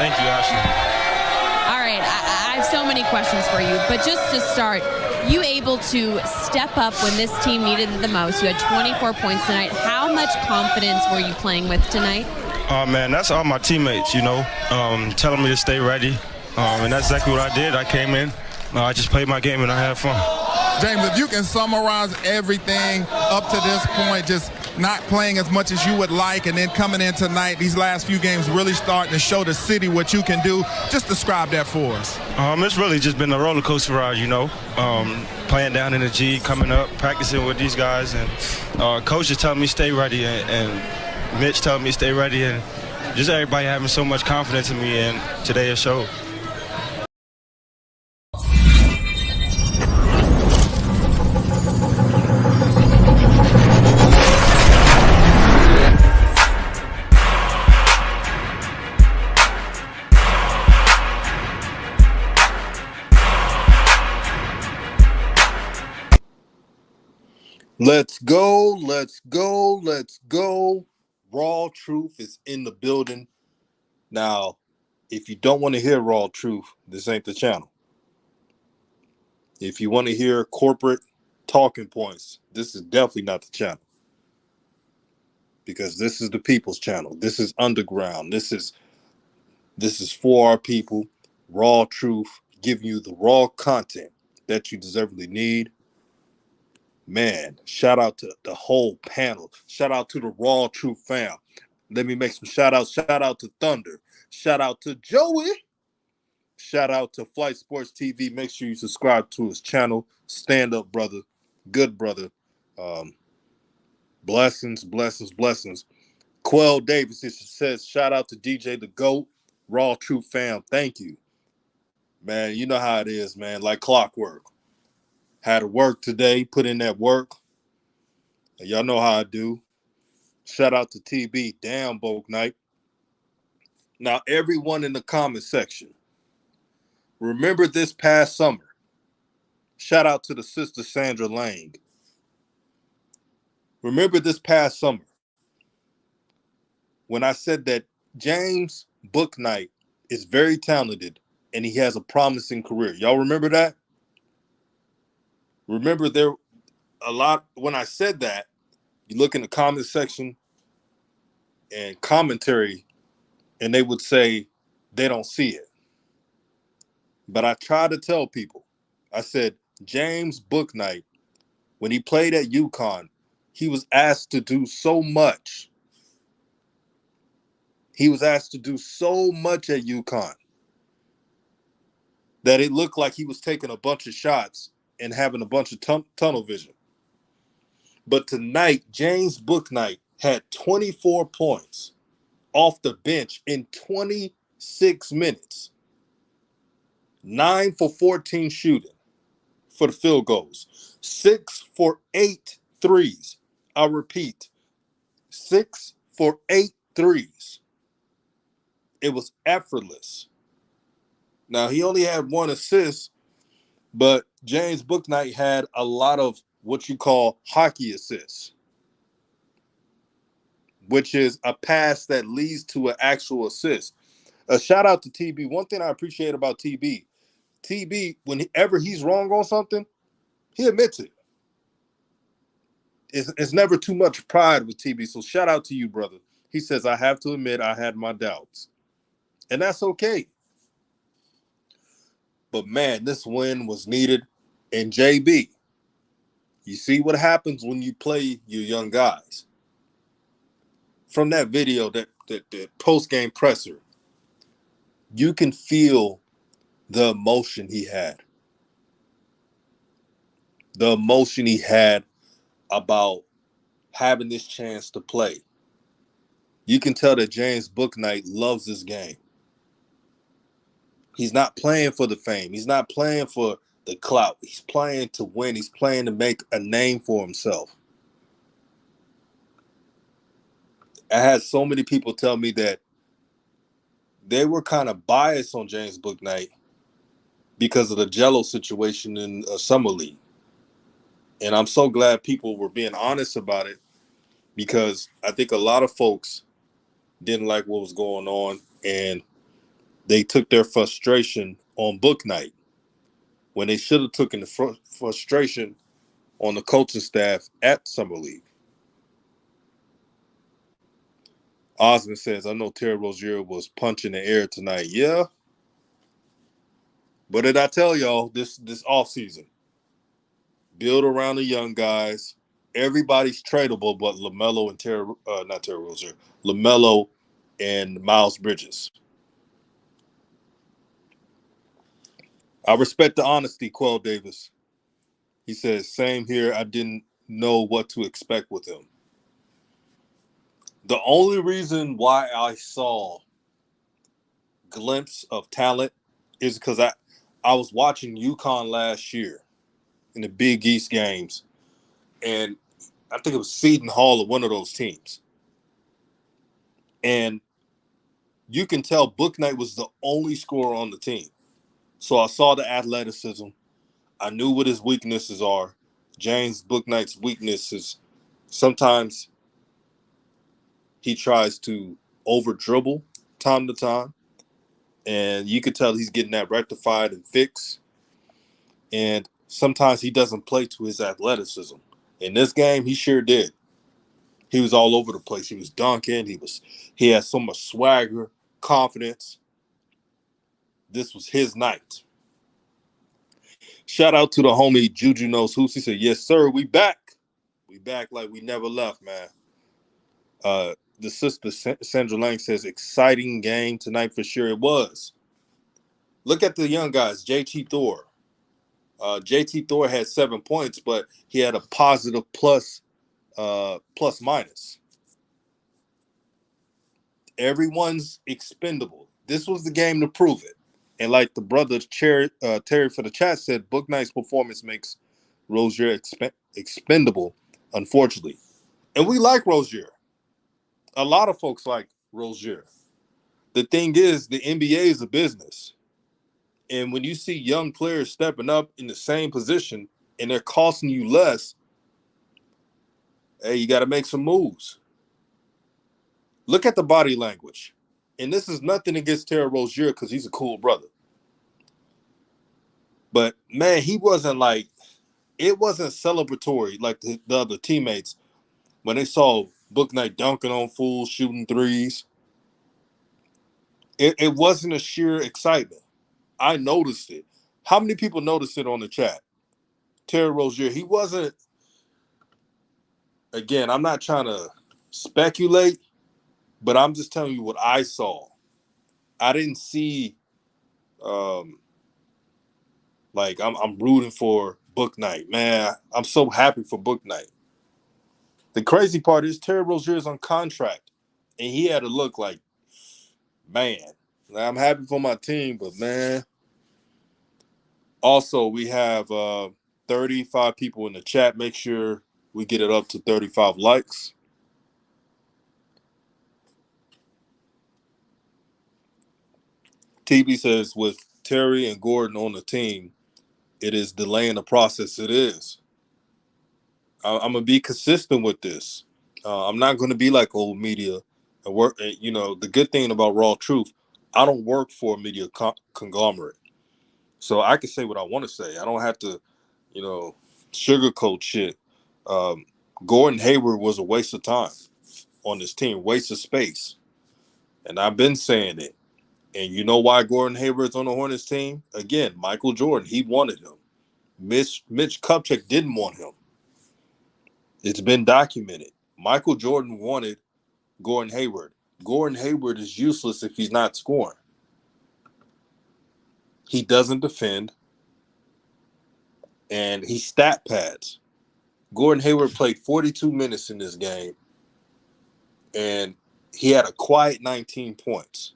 Thank you, Ashley. All right, I have so many questions for you, but just to start, you able to step up when this team needed it the most. You had 24 points tonight. How much confidence were you playing with tonight? Man, that's all my teammates, telling me to stay ready. And that's exactly what I did. I came in, I just played my game, and I had fun. James, if you can summarize everything up to this point, just not playing as much as you would like, and then coming in tonight, these last few games really starting to show the city what you can do. Just describe that for us. It's really just been a roller coaster ride, playing down in the G, coming up, practicing with these guys, and coach is telling me stay ready, and Mitch telling me stay ready, and just everybody having so much confidence in me, and today it showed. Let's go, let's go, let's go. Raw Truth is in the building. Now, if you don't want to hear Raw Truth, this ain't the channel. If you want to hear corporate talking points, this is definitely not the channel. Because this is the people's channel. This is underground. This is for our people. Raw Truth, giving you the raw content that you deservedly need. Man, shout out to the whole panel. Shout out to the Raw Truth fam. Let me make some shout outs. Shout out to Thunder. Shout out to Joey. Shout out to Flight Sports TV. Make sure you subscribe to his channel. Stand up, brother. Good brother. Blessings, blessings, blessings. Quell Davis says, shout out to DJ the GOAT. Raw Truth fam. Thank you. Man, you know how it is, man. Like clockwork. Had to work today, put in that work. Y'all know how I do. Shout out to TB. Damn, Bouknight. Now, everyone in the comment section, remember this past summer. Shout out to the sister Sandra Lang. Remember this past summer when I said that James Bookknight is very talented and he has a promising career. Y'all remember that? Remember there a lot when I said that, you look in the comment section and commentary, and they would say they don't see it. But I try to tell people, I said, James Bouknight, when he played at UConn, he was asked to do so much. He was asked to do so much at UConn that it looked like he was taking a bunch of shots and having a bunch of tunnel vision. But tonight, James Bouknight had 24 points off the bench in 26 minutes. 9 for 14 shooting for the field goals. 6 for 8 threes. I'll repeat. 6 for 8 threes. It was effortless. Now, he only had 1 assist, but James Bouknight had a lot of what you call hockey assists, which is a pass that leads to an actual assist. A shout out to TB. One thing I appreciate about TB, whenever he's wrong on something, he admits it. It's never too much pride with TB. So shout out to you, brother. He says, I have to admit I had my doubts. And that's okay. But man, this win was needed. And JB, you see what happens when you play your young guys. From that video, that post-game presser, you can feel the emotion he had. The emotion he had about having this chance to play. You can tell that James Bouknight loves this game. He's not playing for the fame. He's not playing for the clout. He's playing to win. He's playing to make a name for himself. I had so many people tell me that they were kind of biased on James Bouknight because of the Jello situation in Summer League. And I'm so glad people were being honest about it, because I think a lot of folks didn't like what was going on. And they took their frustration on Bookknight when they should have taken the frustration on the coaching staff at Summer League. Osmond says, I know Terry Rozier was punching the air tonight. Yeah. But did I tell y'all this offseason? Build around the young guys. Everybody's tradable but LaMelo and not Terry Rozier. LaMelo and Miles Bridges. I respect the honesty, Quell Davis. He says, same here. I didn't know what to expect with him. The only reason why I saw glimpse of talent is because I was watching UConn last year in the Big East games, and I think it was Seton Hall or one of those teams. And you can tell Bookknight was the only scorer on the team. So I saw the athleticism. I knew what his weaknesses are. James Bouknight's weakness is sometimes he tries to over dribble time to time. And you could tell he's getting that rectified and fixed. And sometimes he doesn't play to his athleticism. In this game, he sure did. He was all over the place. He was dunking. He had so much swagger, confidence. This was his night. Shout out to the homie Juju Knows Hoops. He said, yes, sir, we back. We back like we never left, man. The sister Sandra Lang says, exciting game tonight for sure. It was. Look at the young guys, JT Thor. JT Thor had 7 points, but he had a positive plus minus. Everyone's expendable. This was the game to prove it. And like the brother Terry for the chat said, Bookknight's performance makes Rozier expendable, unfortunately. And we like Rozier. A lot of folks like Rozier. The thing is, the NBA is a business. And when you see young players stepping up in the same position and they're costing you less, hey, you got to make some moves. Look at the body language. And this is nothing against Terry Rozier because he's a cool brother. But, man, it wasn't celebratory like the other teammates when they saw Bookknight dunking on fools, shooting threes. It wasn't a sheer excitement. I noticed it. How many people noticed it on the chat? Terry Rozier, he wasn't, again, I'm not trying to speculate, but I'm just telling you what I saw. I didn't see, I'm rooting for Bookknight. Man, I'm so happy for Bookknight. The crazy part is Terry Rozier is on contract, and he had to look like, man, I'm happy for my team, but, man. Also, we have 35 people in the chat. Make sure we get it up to 35 likes. TB says, with Terry and Gordon on the team, it is delaying the process. It is. I'm going to be consistent with this. I'm not going to be like old media and work. The good thing about Raw Truth, I don't work for a media conglomerate. So I can say what I want to say. I don't have to, sugarcoat shit. Gordon Hayward was a waste of time on this team, waste of space. And I've been saying it. And you know why Gordon Hayward's on the Hornets team? Again, Michael Jordan, he wanted him. Mitch Kupchak didn't want him. It's been documented. Michael Jordan wanted Gordon Hayward. Gordon Hayward is useless if he's not scoring. He doesn't defend. And he stat pads. Gordon Hayward played 42 minutes in this game. And he had a quiet 19 points.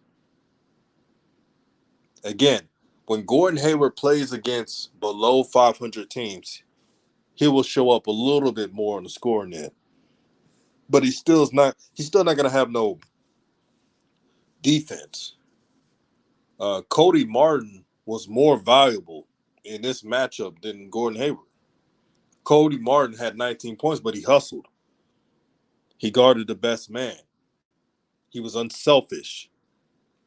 Again, when Gordon Hayward plays against below 500 teams, he will show up a little bit more on the scoring end. But he's still not going to have no defense. Cody Martin was more valuable in this matchup than Gordon Hayward. Cody Martin had 19 points, but he hustled. He guarded the best man. He was unselfish.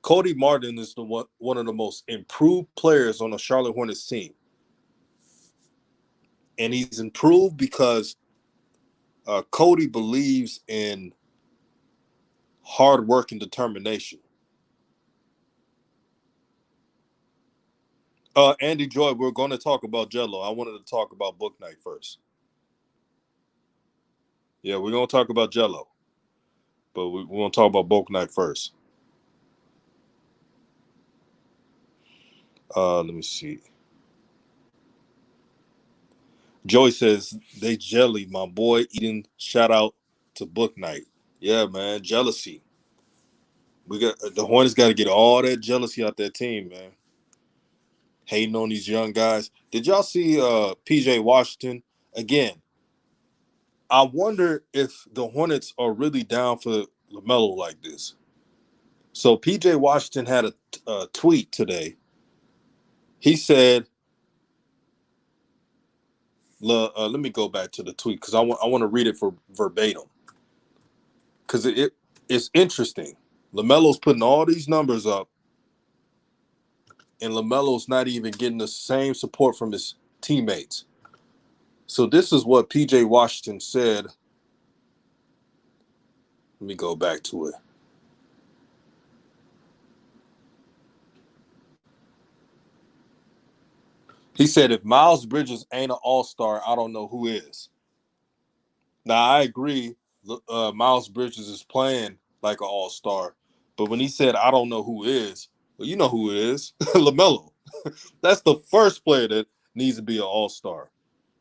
Cody Martin is one of the most improved players on the Charlotte Hornets team. And he's improved because Cody believes in hard work and determination. Andy Joy, we're going to talk about Jello. I wanted to talk about Bookknight first. Yeah, we're going to talk about Jello. But we're going to talk about Bookknight first. Let me see. Joey says, they jelly, my boy eating. Shout out to Bouknight. Yeah, man, jealousy. The Hornets got to get all that jealousy out their team, man. Hating on these young guys. Did y'all see PJ Washington? Again, I wonder if the Hornets are really down for LaMelo like this. So PJ Washington had a tweet today. He said, let me go back to the tweet because I want to read it for verbatim. Because it's interesting. LaMelo's putting all these numbers up, and LaMelo's not even getting the same support from his teammates. So this is what P.J. Washington said. Let me go back to it. He said, if Miles Bridges ain't an all-star, I don't know who is. Now, I agree. Miles Bridges is playing like an all-star. But when he said, I don't know who is, well, you know who it is. LaMelo. That's the first player that needs to be an all-star.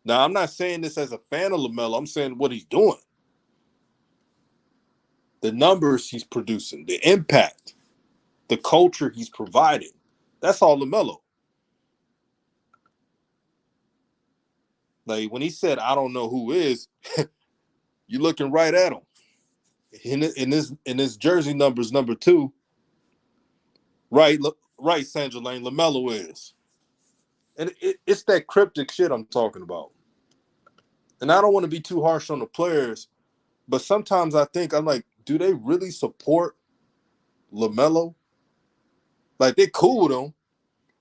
Now, I'm not saying this as a fan of LaMelo. I'm saying what he's doing. The numbers he's producing, the impact, the culture he's providing. That's all LaMelo. Like, when he said, I don't know who is, you're looking right at him. In his jersey numbers, number 2, right, Sandra Lane, LaMelo is. And it's that cryptic shit I'm talking about. And I don't want to be too harsh on the players, but sometimes I'm like, do they really support LaMelo? Like, they're cool with him,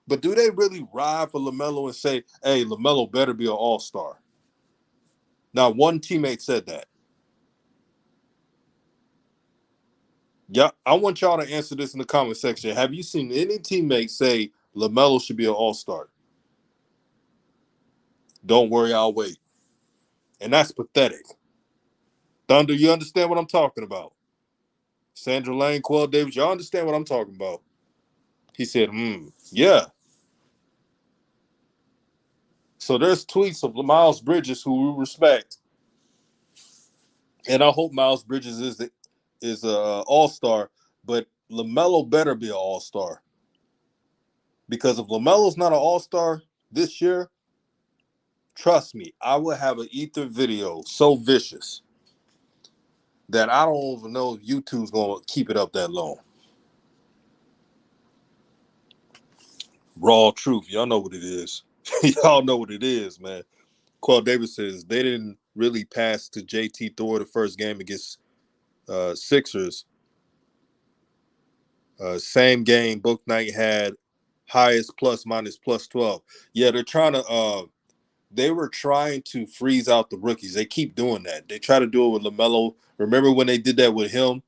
but do they really ride for LaMelo and say, hey, LaMelo better be an all-star? Now, one teammate said that. Yeah, I want y'all to answer this in the comment section. Have you seen any teammate say LaMelo should be an all-star? Don't worry, I'll wait. And that's pathetic. Thunder, you understand what I'm talking about? Sandra Lane, Quell Davis, y'all understand what I'm talking about? He said, yeah. So there's tweets of Miles Bridges, who we respect. And I hope Miles Bridges is an all-star, but LaMelo better be an all-star. Because if LaMelo's not an all-star this year, trust me, I will have an Ether video so vicious that I don't even know if YouTube's going to keep it up that long. Raw truth. Y'all know what it is. Y'all know what it is, man. Quell Davis says they didn't really pass to JT Thor the first game against Sixers. Same game, Bouknight had highest plus minus plus 12. Yeah, they were trying to freeze out the rookies. They keep doing that. They try to do it with LaMelo. Remember when they did that with him,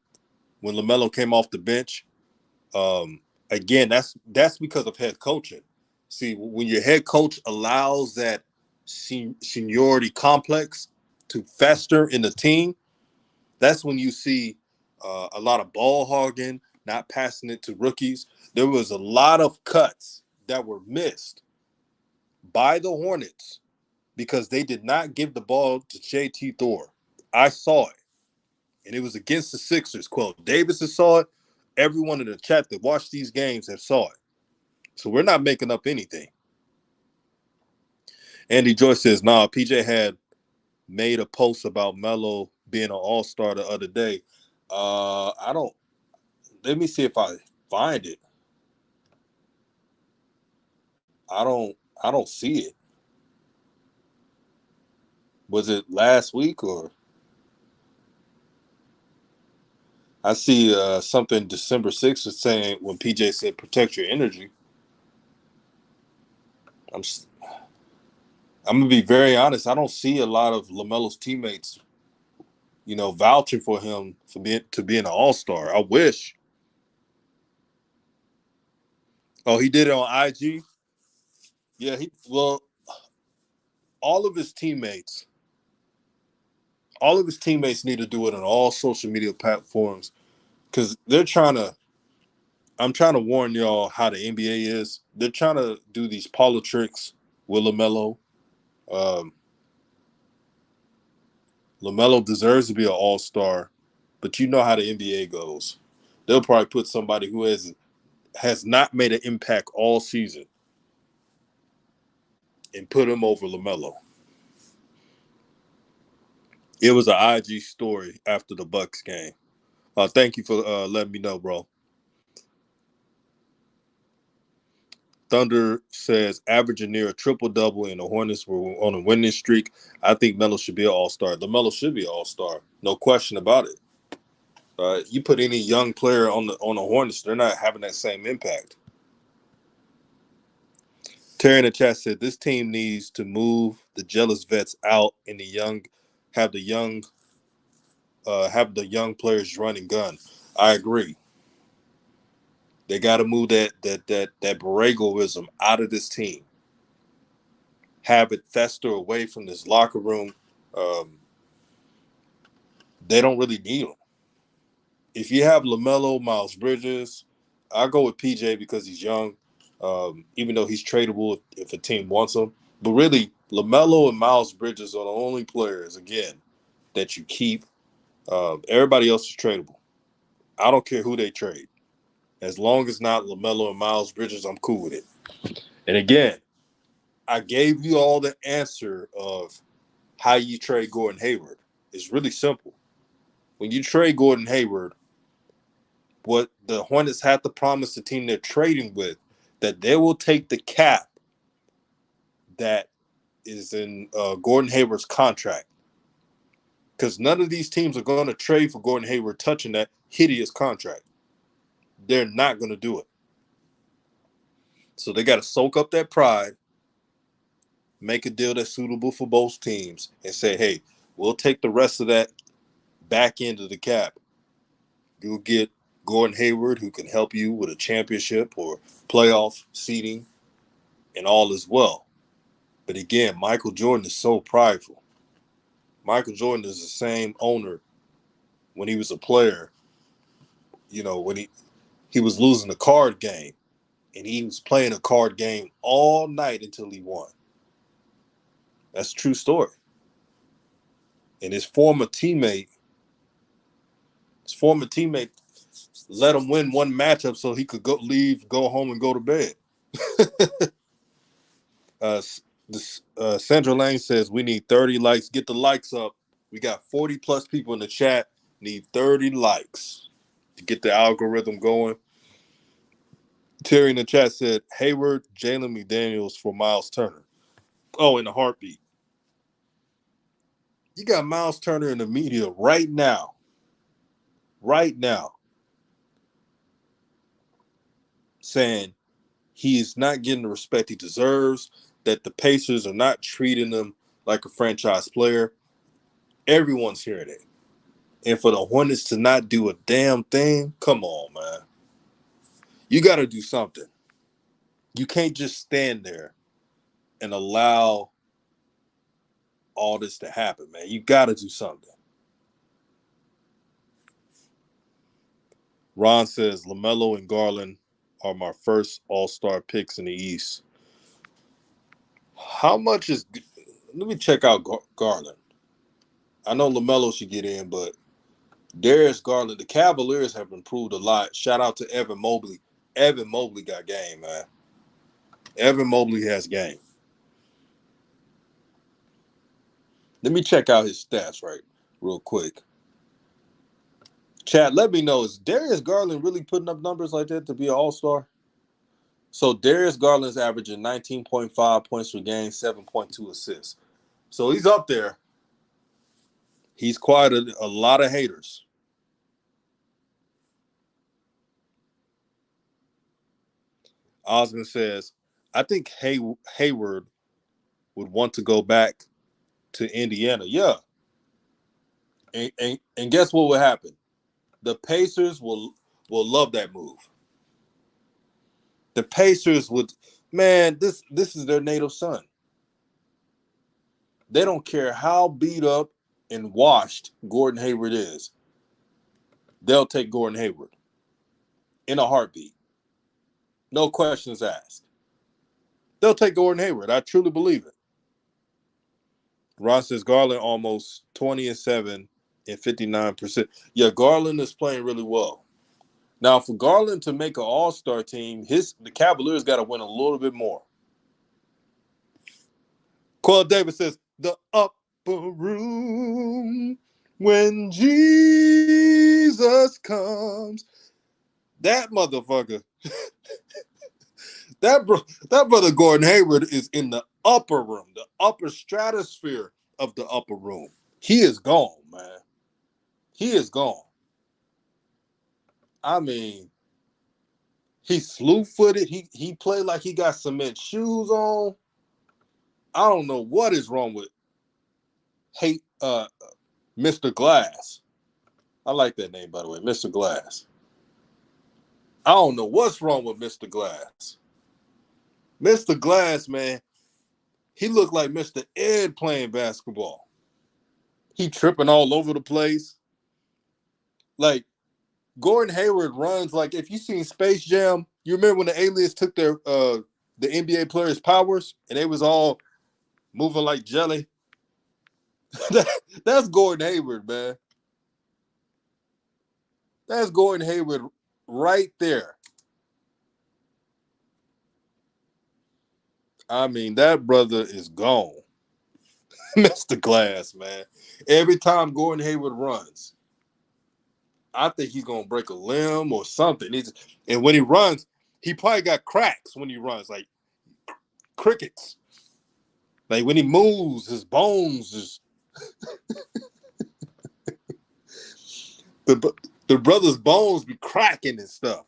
when LaMelo came off the bench? Again, that's because of head coaching. See, when your head coach allows that seniority complex to fester in the team, that's when you see a lot of ball hogging, not passing it to rookies. There was a lot of cuts that were missed by the Hornets because they did not give the ball to JT Thor. I saw it. And it was against the Sixers. Quell Davis saw it. Everyone in the chat that watched these games have saw it. So we're not making up anything. Andy Joyce says, nah, PJ had made a post about Melo being an all-star the other day. Let me see if I find it. I don't see it. Was it last week or? I see something December 6th is saying when PJ said protect your energy. I'm going to be very honest. I don't see a lot of LaMelo's teammates, vouching for him for being an all-star. I wish. Oh, he did it on IG? Yeah, all of his teammates need to do it on all social media platforms because I'm trying to warn y'all how the NBA is. They're trying to do these politics with LaMelo. Um, LaMelo deserves to be an all-star, but you know how the NBA goes. They'll probably put somebody who has not made an impact all season and put him over LaMelo. It was an IG story after the Bucks game. Thank you for letting me know, bro. Thunder says averaging near a triple-double and the Hornets were on a winning streak. I think Melo should be an all-star. LaMelo should be an all-star. No question about it. You put any young player on the Hornets, they're not having that same impact. Terry in the chat said this team needs to move the jealous vets out and have the young players run and gun. I agree. They got to move that Borregoism out of this team. Have it fester away from this locker room. They don't really need them. If you have LaMelo, Miles Bridges, I'll go with PJ because he's young, even though he's tradable if a team wants him. But really, LaMelo and Miles Bridges are the only players, again, that you keep. Everybody else is tradable. I don't care who they trade. As long as not LaMelo and Miles Bridges, I'm cool with it. And again, I gave you all the answer of how you trade Gordon Hayward. It's really simple. When you trade Gordon Hayward, what the Hornets have to promise the team they're trading with, that they will take the cap that is in Gordon Hayward's contract. Because none of these teams are going to trade for Gordon Hayward touching that hideous contract. They're not going to do it. So they got to soak up that pride, make a deal that's suitable for both teams, and say, hey, we'll take the rest of that back into the cap. You'll get Gordon Hayward, who can help you with a championship or playoff seeding, and all as well. But again, Michael Jordan is so prideful. Michael Jordan is the same owner when he was a player, when he was losing the card game, and he was playing a card game all night until he won. That's a true story. And his former teammate let him win one matchup so he could go home and go to bed. Sandra Lane says we need 30 likes. Get the likes up. We got 40 plus people in the chat. Need 30 likes to get the algorithm going. Terry in the chat said Hayward, Jalen McDaniels for Miles Turner. Oh, in a heartbeat. You got Miles Turner in the media right now. Right now. Saying he is not getting the respect he deserves, that the Pacers are not treating him like a franchise player. Everyone's hearing it. And for the Hornets to not do a damn thing, come on, man. You got to do something. You can't just stand there and allow all this to happen, man. You got to do something. Ron says LaMelo and Garland are my first all-star picks in the East. How much is – let me check out Garland. I know LaMelo should get in, but Darius Garland, the Cavaliers have improved a lot. Shout out to Evan Mobley. Evan Mobley got game, man. Evan Mobley has game. Let me check out his stats real quick. Chat, let me know, is Darius Garland really putting up numbers like that to be an all-star? So Darius Garland's averaging 19.5 points per game, 7.2 assists. So he's up there. He's quite a lot of haters. Osmond says, I think Hayward would want to go back to Indiana. Yeah. And guess what will happen? The Pacers will love that move. The Pacers would, man, this is their native son. They don't care how beat up and washed Gordon Hayward is. They'll take Gordon Hayward in a heartbeat. No questions asked. They'll take Gordon Hayward. I truly believe it. Ron says Garland almost 20-7 and 59%. Yeah, Garland is playing really well. Now, for Garland to make an all-star team, the Cavaliers got to win a little bit more. Coyle Davis says, the upper room when Jesus comes. That motherfucker. that brother Gordon Hayward is in the upper room, the upper stratosphere of the upper room. He is gone, man. He is gone. I mean, he slew-footed. He played like he got cement shoes on. I don't know what is wrong with Mr. Glass. I like that name, by the way, Mr. Glass. I don't know what's wrong with Mr. Glass. Mr. Glass, man, he looked like Mr. Ed playing basketball. He tripping all over the place. Like, Gordon Hayward runs like, if you seen Space Jam, you remember when the aliens took their the NBA players' powers and they was all moving like jelly? That's Gordon Hayward, man. That's Gordon Hayward right there. I mean, that brother is gone. Mr. Glass, man. Every time Gordon Hayward runs, I think he's going to break a limb or something. And when he runs, he probably got cracks when he runs, like crickets. Like when he moves, his bones is... the brother's bones be cracking and stuff.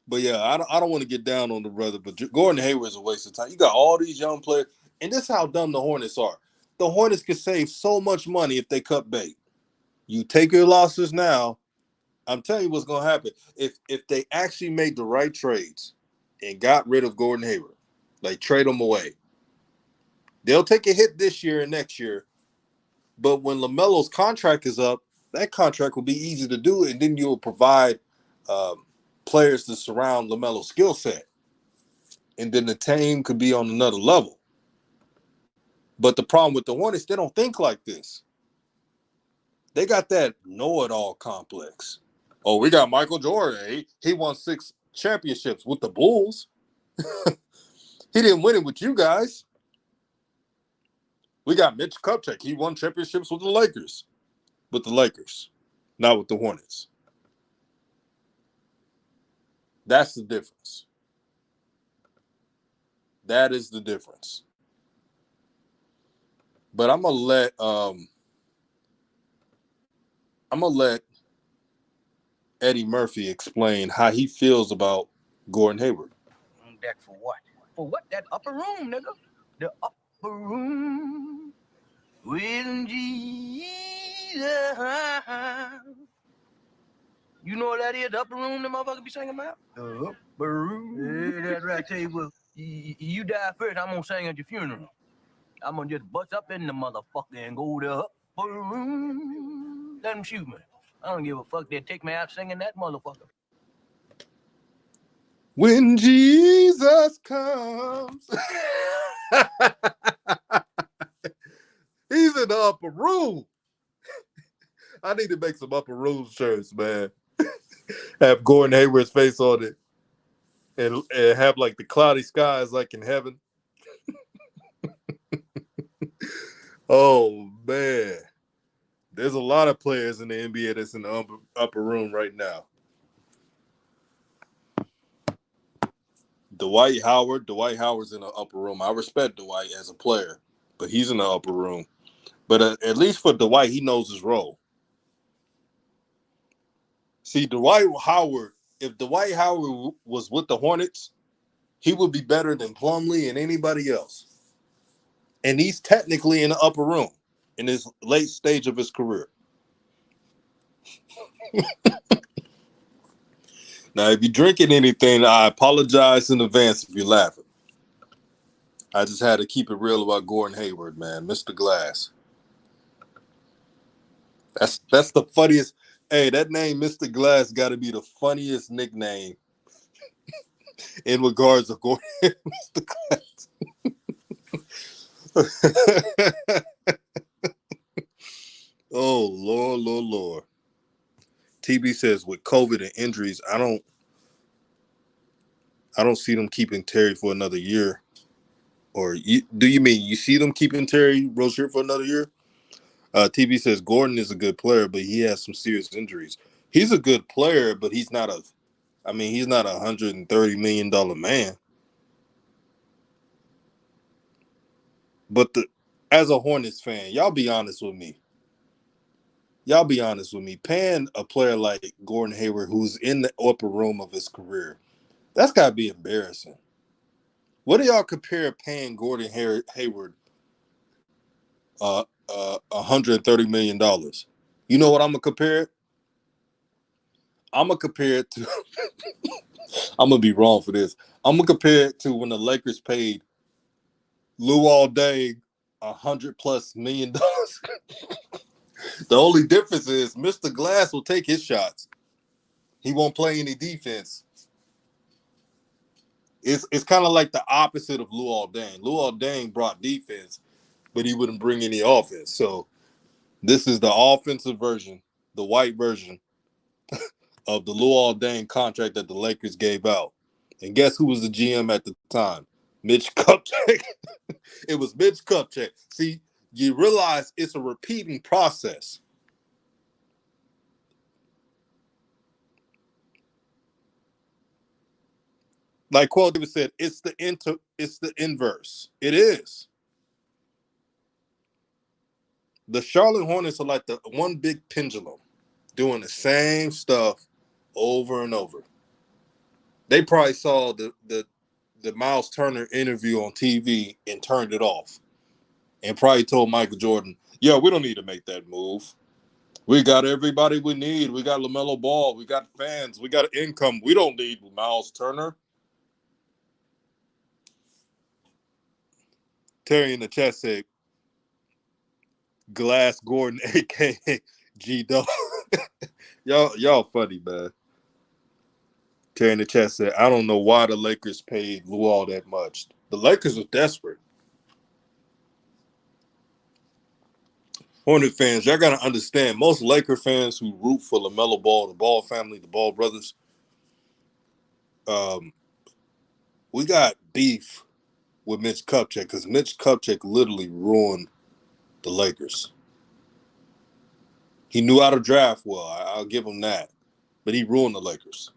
But yeah, I don't want to get down on the brother, but Gordon Hayward is a waste of time. You got all these young players, and this is how dumb the Hornets are. The Hornets could save so much money if they cut bait. You take your losses now. I'm telling you what's going to happen. If they actually made the right trades and got rid of Gordon Hayward, like trade him away, they'll take a hit this year and next year. But when LaMelo's contract is up, that contract will be easy to do, and then you'll provide players to surround LaMelo's skill set. And then the team could be on another level. But the problem with the Hornets, they don't think like this. They got that know-it-all complex. Oh, we got Michael Jordan. He won 6 championships with the Bulls. He didn't win it with you guys. We got Mitch Kupchak. He won championships with the Lakers. With the Lakers, not with the Hornets. That's the difference. That is the difference. But I'm gonna let Eddie Murphy explain how he feels about Gordon Hayward. That for what? For what? That upper room, nigga. The upper room with Jesus. You know what that is? The upper room the motherfucker be singing about? The upper room. Yeah, that's right. Tell you what, you die first, I'm gonna sing at your funeral. I'm gonna just bust up in the motherfucker and go to the upper room. Let them shoot me. I don't give a fuck. They'll take me out singing that motherfucker. When Jesus comes. He's in the upper room. I need to make some upper room shirts, man. Have Gordon Hayward's face on it. And have like the cloudy skies like in heaven. Oh, man. There's a lot of players in the NBA that's in the upper room right now. Dwight Howard's in the upper room. I respect Dwight as a player, but he's in the upper room. But at least for Dwight, he knows his role. See, Dwight Howard if Dwight Howard was with the Hornets, he would be better than Plumlee and anybody else. And he's technically in the upper room in his late stage of his career. Now, if you're drinking anything, I apologize in advance if you're laughing. I just had to keep it real about Gordon Hayward, man. Mr. Glass. That's the funniest. Hey, that name, Mr. Glass, got to be the funniest nickname in regards to Gordon Hayward, Mr. Glass. Oh, Lord. TB says with COVID and injuries, I don't see them keeping Terry for another year. Or do you mean you see them keeping Terry Rozier for another year? TB says Gordon is a good player, but he has some serious injuries. He's a good player, but he's not a $130 million man. But as a Hornets fan, y'all be honest with me. Paying a player like Gordon Hayward, who's in the upper room of his career, that's got to be embarrassing. What do y'all compare paying Gordon Hayward $130 million? You know what I'm going to compare it? I'm going to compare it to – I'm going to be wrong for this. I'm going to compare it to when the Lakers paid Luol Deng $100+ million. The only difference is Mr. Glass will take his shots. He won't play any defense. It's kind of like the opposite of Luol Deng. Luol Deng brought defense, but he wouldn't bring any offense. So this is the offensive version, the white version of the Luol Deng contract that the Lakers gave out. And guess who was the GM at the time? Mitch Kupchak. It was Mitch Kupchak. See, you realize it's a repeating process. Like Quell Davis said, it's the inverse. It is. The Charlotte Hornets are like the one big pendulum, doing the same stuff over and over. They probably saw the Miles Turner interview on TV and turned it off, and probably told Michael Jordan, "Yeah, we don't need to make that move. We got everybody we need. We got LaMelo Ball. We got fans. We got income. We don't need Miles Turner." Terry in the chat said, Glass Gordon, a.k.a. G-Dog. y'all funny, man. Terry in the chat said, I don't know why the Lakers paid Luol that much. The Lakers are desperate. Hornet fans, y'all got to understand, most Laker fans who root for LaMelo Ball, the Ball family, the Ball brothers, we got beef with Mitch Kupchak because Mitch Kupchak literally ruined the Lakers. He knew how to draft well. I'll give him that. But he ruined the Lakers.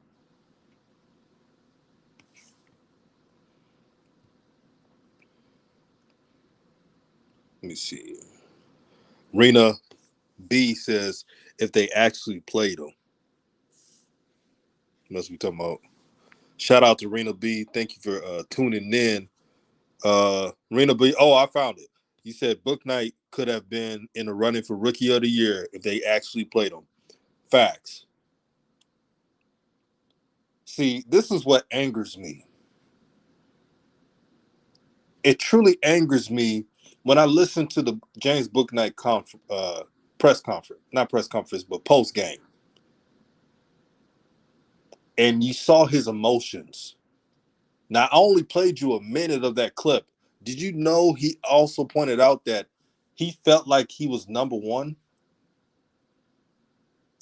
Let me see. Rena B says, if they actually played him. Must be talking about. Shout out to Rena B. Thank you for tuning in. Rena B. Oh, I found it. You said Bookknight could have been in the running for Rookie of the Year if they actually played him. Facts. See, this is what angers me. It truly angers me when I listen to the James Bouknight press conference, not press conference, but post game. And you saw his emotions. Now, I only played you a minute of that clip. Did you know he also pointed out that he felt like he was number one?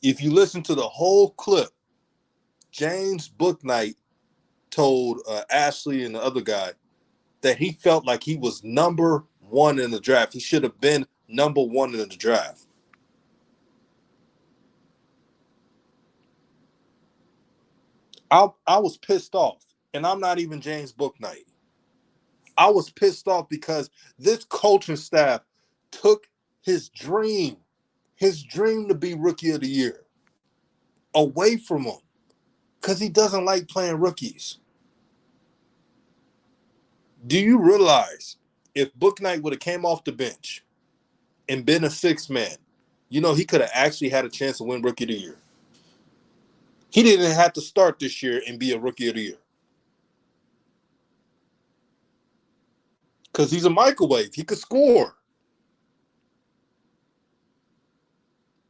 If you listen to the whole clip, James Bouknight told Ashley and the other guy that he felt like he was number one in the draft. He should have been number one in the draft. I was pissed off, and I'm not even James Bouknight. I was pissed off because this coaching staff took his dream to be Rookie of the Year, away from him. Because he doesn't like playing rookies. Do you realize if Bookknight would have came off the bench and been a sixth man, you know, he could have actually had a chance to win Rookie of the Year. He didn't have to start this year and be a Rookie of the Year. Because he's a microwave. He could score.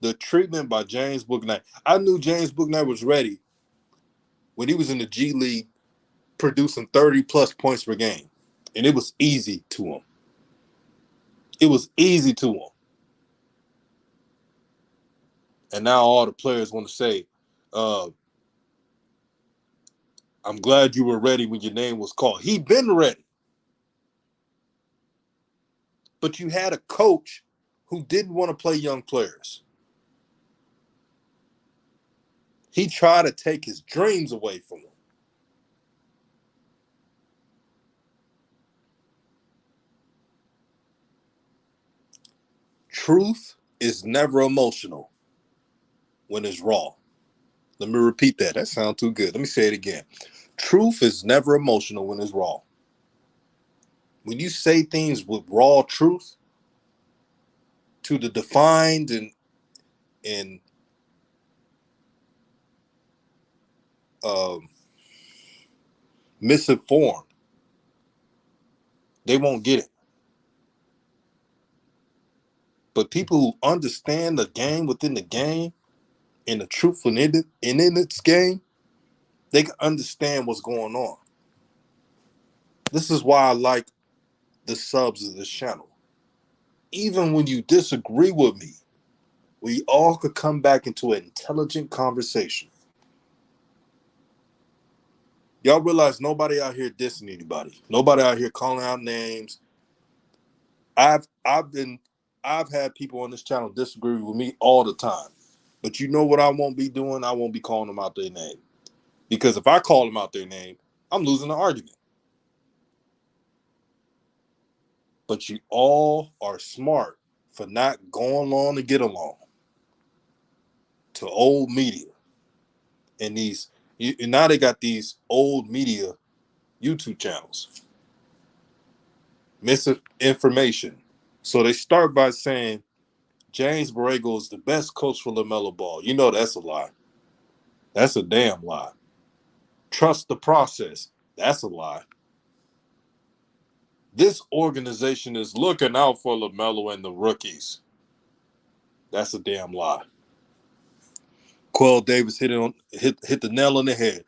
The treatment by James Bouknight. I knew James Bouknight was ready when he was in the G League producing 30-plus points per game. And it was easy to him. It was easy to him. And now all the players want to say, I'm glad you were ready when your name was called. He'd been ready. But you had a coach who didn't want to play young players. He tried to take his dreams away from him. Truth is never emotional when it's raw. Let me repeat that. That sounds too good. Let me say it again. Truth is never emotional when it's raw. When you say things with raw truth to the defined and misinformed, they won't get it. But people who understand the game within the game and the truth in its game, they can understand what's going on. This is why I like the subs of this channel. Even when you disagree with me, we all could come back into an intelligent conversation. Y'all realize nobody out here dissing anybody. Nobody out here calling out names. I've had people on this channel disagree with me all the time. But you know what I won't be doing? I won't be calling them out their name. Because if I call them out their name, I'm losing the argument. But you all are smart for not going along to get along to old media. And now they got these old media YouTube channels. Misinformation. So they start by saying James Borrego is the best coach for LaMelo Ball. You know that's a lie. That's a damn lie. Trust the process. That's a lie. This organization is looking out for LaMelo and the rookies. That's a damn lie. Quell Davis hit the nail on the head.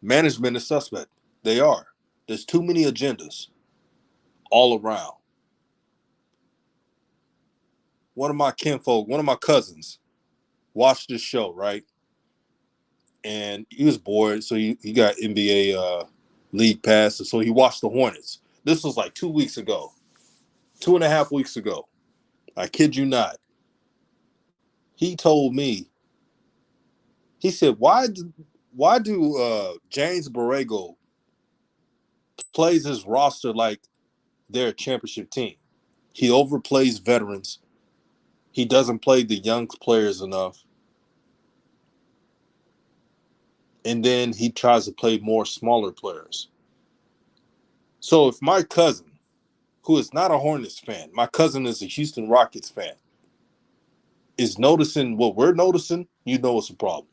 Management is suspect. They are. There's too many agendas all around. One of my kinfolk, one of my cousins, watched this show, right? And he was bored, so he got NBA league pass, so he watched the Hornets. This was like 2 weeks ago, 2.5 weeks ago. I kid you not. He told me, he said, why do James Borrego plays his roster like they're a championship team? He overplays veterans. He doesn't play the young players enough. And then he tries to play more smaller players. So if my cousin, who is not a Hornets fan, my cousin is a Houston Rockets fan, is noticing what we're noticing, you know it's a problem.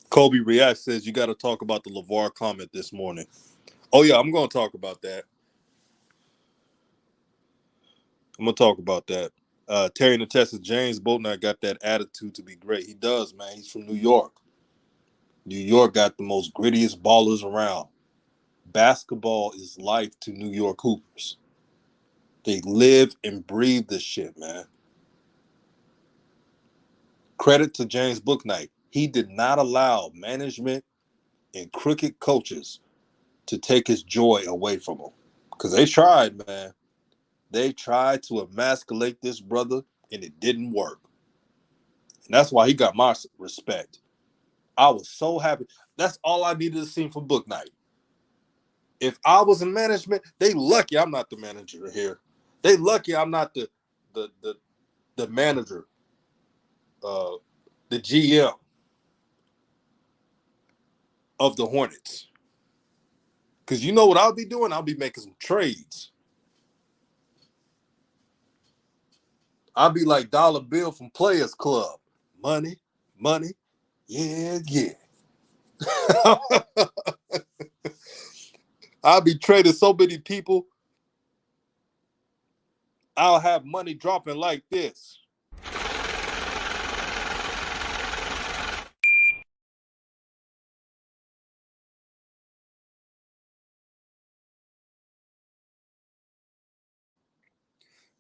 Kobe React says you got to talk about the LeVar comment this morning. Oh, yeah, I'm going to talk about that. Terry Natessa, James Bouknight got that attitude to be great. He does, man. He's from New York. New York got the most grittiest ballers around. Basketball is life to New York Hoopers. They live and breathe this shit, man. Credit to James Bouknight. He did not allow management and crooked coaches to take his joy away from him. Because they tried, man. They tried to emasculate this brother, and it didn't work. And that's why he got my respect. I was so happy. That's all I needed to see from Bouknight. If I was in management, they lucky I'm not the manager here. They lucky I'm not the the manager, the GM of the Hornets. Because you know what I'll be doing? I'll be making some trades. I'll be like Dollar Bill from Players Club. Money, money, yeah. I'll be trading so many people. I'll have money dropping like this.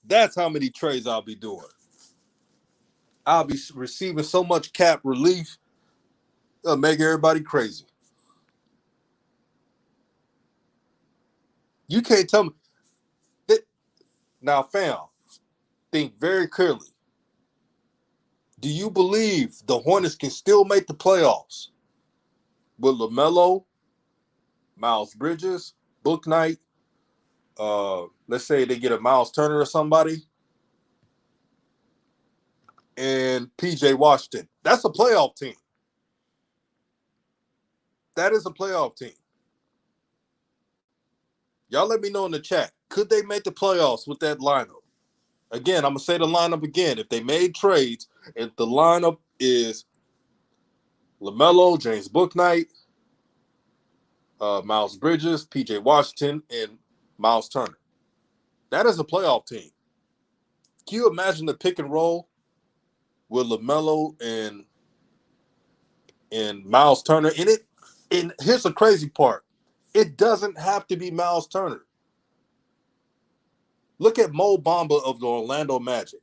That's how many trades I'll be doing. I'll be receiving so much cap relief, it'll make everybody crazy. You can't tell me that. Now, fam, think very clearly. Do you believe the Hornets can still make the playoffs with LaMelo, Miles Bridges, Bouknight? Let's say they get a Miles Turner or somebody, and PJ Washington. That's a playoff team. That is a playoff team. Y'all let me know in the chat. Could they make the playoffs with that lineup? Again, I'm going to say the lineup again. If they made trades, if the lineup is LaMelo, James Bouknight, Miles Bridges, PJ Washington, and Miles Turner. That is a playoff team. Can you imagine the pick and roll with LaMelo and Miles Turner in it? And here's the crazy part. It doesn't have to be Miles Turner. Look at Mo Bamba of the Orlando Magic.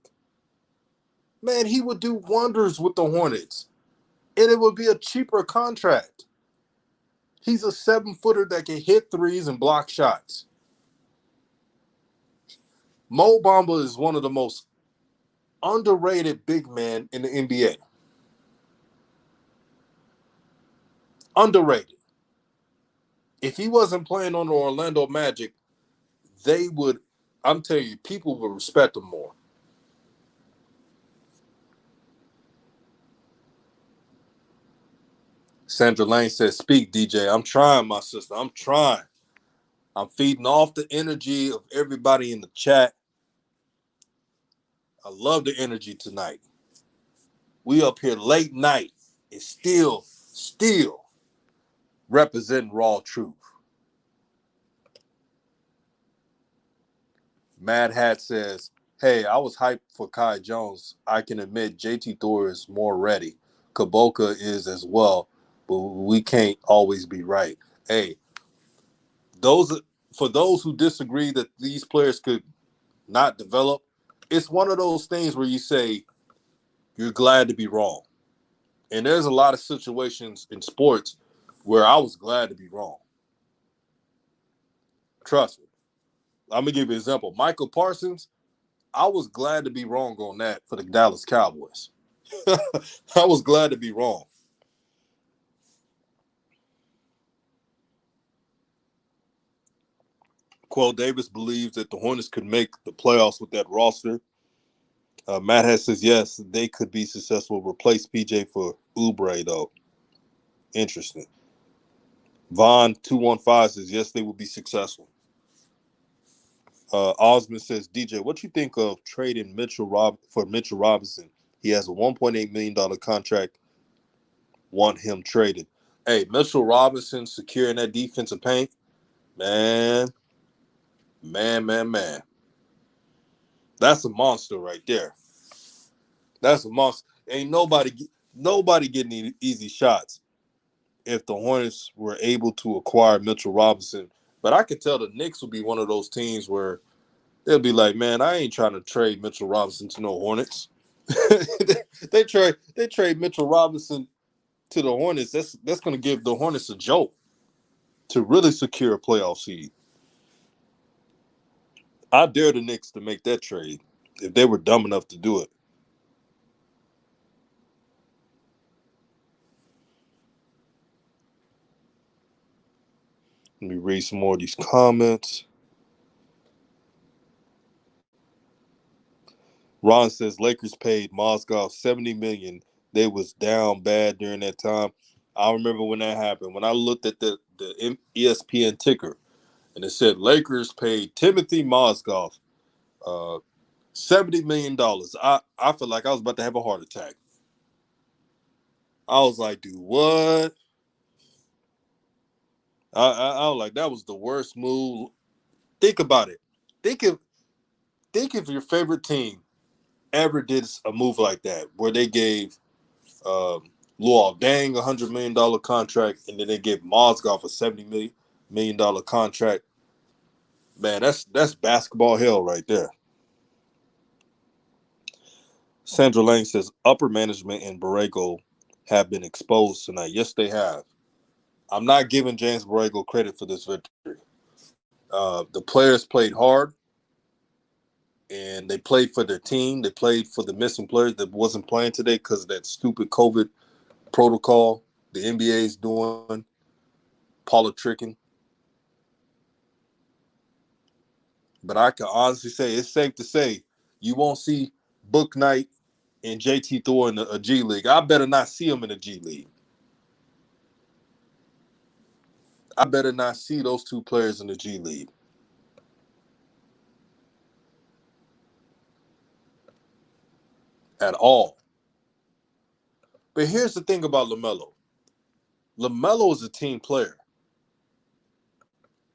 Man, he would do wonders with the Hornets. And it would be a cheaper contract. He's a 7-footer that can hit threes and block shots. Mo Bamba is one of the most underrated big men in the NBA. Underrated. If he wasn't playing on the Orlando Magic, they would, I'm telling you, people would respect him more. Sandra Lane says, speak, DJ. I'm trying, my sister. I'm trying. I'm feeding off the energy of everybody in the chat. I love the energy tonight. We up here late night and still representing raw truth. Mad Hat says, hey, I was hyped for Kai Jones. I can admit JT Thor is more ready. Kaboka is as well, but we can't always be right. Hey, for those who disagree that these players could not develop, it's one of those things where you say you're glad to be wrong. And there's a lot of situations in sports where I was glad to be wrong. Trust me. I'm going to give you an example. Michael Parsons, I was glad to be wrong on that for the Dallas Cowboys. I was glad to be wrong. Quell Davis believes that the Hornets could make the playoffs with that roster. Matt Hess says, yes, they could be successful. Replace PJ for Oubre, though. Interesting. Vaughn 215 says, yes, they will be successful. Osmond says, DJ, what you think of trading Mitchell Robinson? He has a $1.8 million contract. Want him traded. Hey, Mitchell Robinson securing that defensive paint. Man. That's a monster right there. That's a monster. Ain't nobody getting easy shots if the Hornets were able to acquire Mitchell Robinson. But I could tell the Knicks would be one of those teams where they'll be like, man, I ain't trying to trade Mitchell Robinson to no Hornets. they trade Mitchell Robinson to the Hornets. That's going to give the Hornets a jolt to really secure a playoff seed. I dare the Knicks to make that trade if they were dumb enough to do it. Let me read some more of these comments. Ron says Lakers paid Mozgov $70 million. They was down bad during that time. I remember when that happened. When I looked at the ESPN ticker, and it said Lakers paid Timothy Mozgov $70 million. I felt like I was about to have a heart attack. I was like, dude, what? I was like, that was the worst move. Think about it. Think if your favorite team ever did a move like that, where they gave Luol Deng $100 million contract, and then they gave Mozgov a $70 million contract. Man, that's basketball hell right there. Sandra Lang says upper management and Borrego have been exposed tonight. Yes, they have. I'm not giving James Borrego credit for this victory. The players played hard, and they played for their team. They played for the missing players that wasn't playing today because of that stupid COVID protocol the NBA is doing, politicking. But I can honestly say it's safe to say you won't see Bookknight and JT Thor in a G League. I better not see them in a G League. I better not see those two players in the G League. At all. But here's the thing about LaMelo. LaMelo is a team player.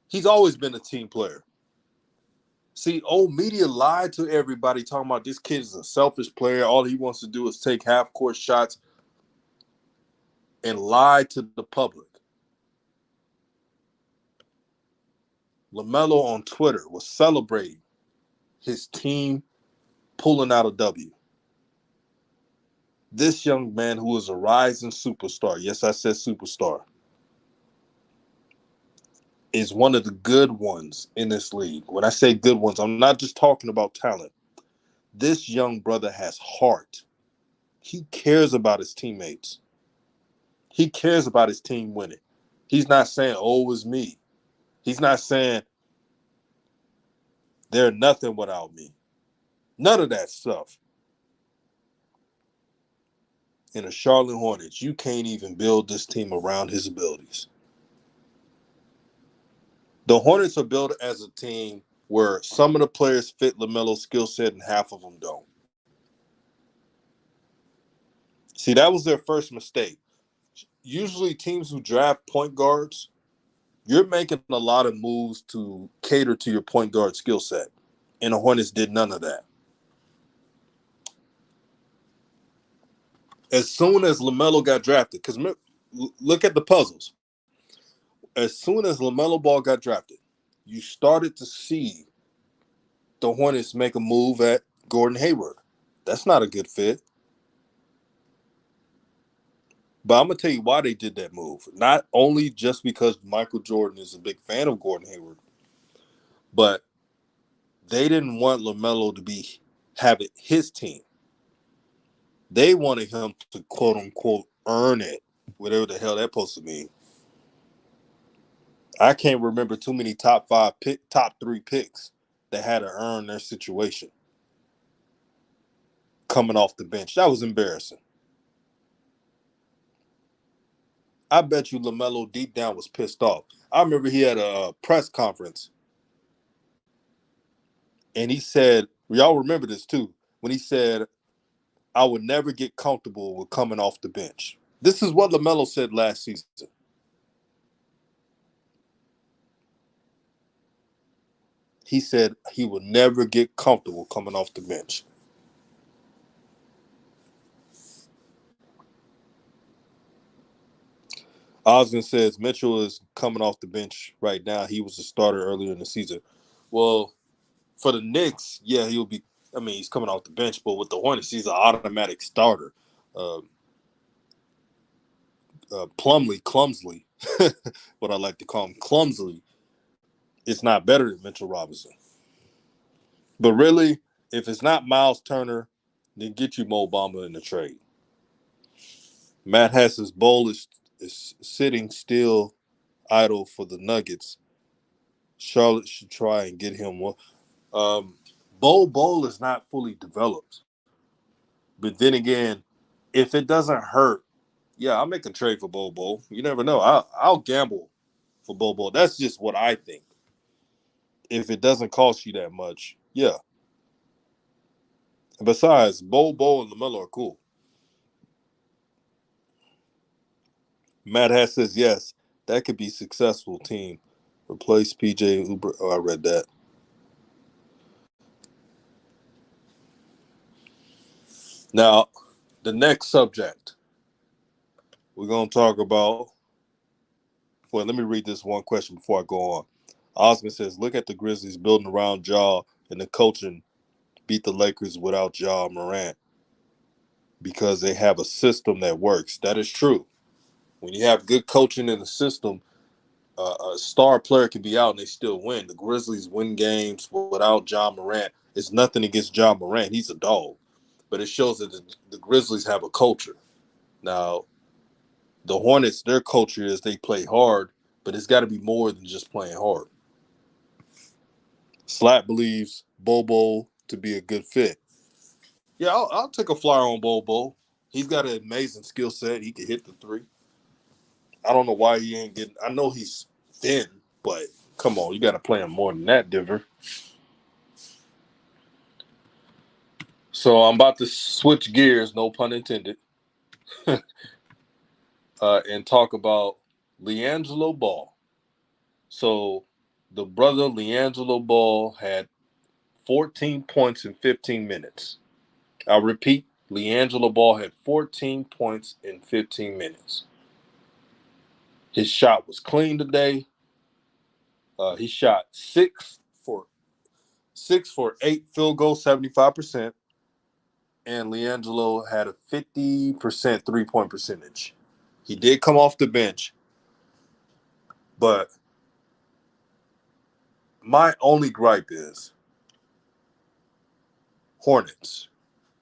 He's always been a team player. See, old media lied to everybody talking about this kid is a selfish player. All he wants to do is take half-court shots and lie to the public. LaMelo on Twitter was celebrating his team pulling out a W. This young man who is a rising superstar, yes, I said superstar, is one of the good ones in this league. When I say good ones, I'm not just talking about talent. This young brother has heart. He cares about his teammates. He cares about his team winning. He's not saying, oh, it's me. He's not saying they're nothing without me. None of that stuff. In the Charlotte Hornets, you can't even build this team around his abilities. The Hornets are built as a team where some of the players fit LaMelo's skill set and half of them don't. See, that was their first mistake. Usually teams who draft point guards, you're making a lot of moves to cater to your point guard skill set. And the Hornets did none of that. As soon as LaMelo got drafted, because look at the puzzles. As soon as LaMelo Ball got drafted, you started to see the Hornets make a move at Gordon Hayward. That's not a good fit. But I'm going to tell you why they did that move. Not only just because Michael Jordan is a big fan of Gordon Hayward, but they didn't want LaMelo to have it his team. They wanted him to, quote unquote, earn it, whatever the hell that's supposed to mean. I can't remember too many top 3 picks that had to earn their situation coming off the bench. That was embarrassing. I bet you LaMelo deep down was pissed off. I remember he had a press conference, and he said, y'all remember this too, when he said, I would never get comfortable with coming off the bench. This is what LaMelo said last season. He said he would never get comfortable coming off the bench. Osmond says Mitchell is coming off the bench right now. He was a starter earlier in the season. Well, for the Knicks, yeah, he'll be. I mean, he's coming off the bench, but with the Hornets, he's an automatic starter. Clumsily, what I like to call him, clumsily, it's not better than Mitchell Robinson. But really, if it's not Miles Turner, then get you Mo Bamba in the trade. Matt Hess's bowl is sitting still idle for the Nuggets. Charlotte should try and get him one. Bol is not fully developed. But then again, if it doesn't hurt, yeah, I'll make a trade for Bol. You never know. I'll gamble for Bol. That's just what I think. If it doesn't cost you that much, yeah. And besides, Bol and LaMelo are cool. Matt Hass says, yes, that could be successful team. Replace PJ Uber. Oh, I read that. Now, the next subject we're going to talk about. Well, let me read this one question before I go on. Osmond says, look at the Grizzlies building around Ja and the coaching beat the Lakers without Ja Morant because they have a system that works. That is true. When you have good coaching in the system, a star player can be out and they still win. The Grizzlies win games without Ja Morant. It's nothing against Ja Morant. He's a dog. But it shows that the Grizzlies have a culture. Now, the Hornets, their culture is they play hard, but it's got to be more than just playing hard. Slap believes Bobo to be a good fit. Yeah, I'll take a flyer on Bobo. He's got an amazing skill set. He can hit the three. I don't know why he ain't getting. I know he's thin, but come on, you got to play him more than that, Diver. So I'm about to switch gears, no pun intended, and talk about Liangelo Ball. So the brother Liangelo Ball had 14 points in 15 minutes. I'll repeat, Liangelo Ball had 14 points in 15 minutes. His shot was clean today. He shot 6 for 8 field goals, 75%. And Liangelo had a 50% three-point percentage. He did come off the bench, but my only gripe is Hornets.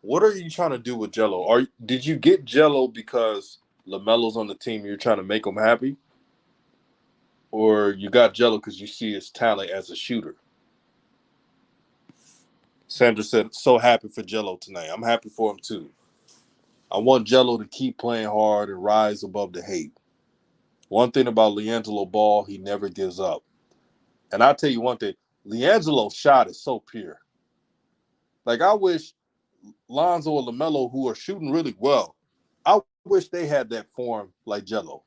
What are you trying to do with Jello? Did you get Jello because LaMelo's on the team, you're trying to make him happy? Or you got Jello because you see his talent as a shooter? Sandra said, so happy for Jello tonight. I'm happy for him too. I want Jello to keep playing hard and rise above the hate. One thing about Liangelo Ball, he never gives up. And I'll tell you one thing, Liangelo's shot is so pure. Like, I wish Lonzo and LaMelo, who are shooting really well, I wish they had that form like Jello.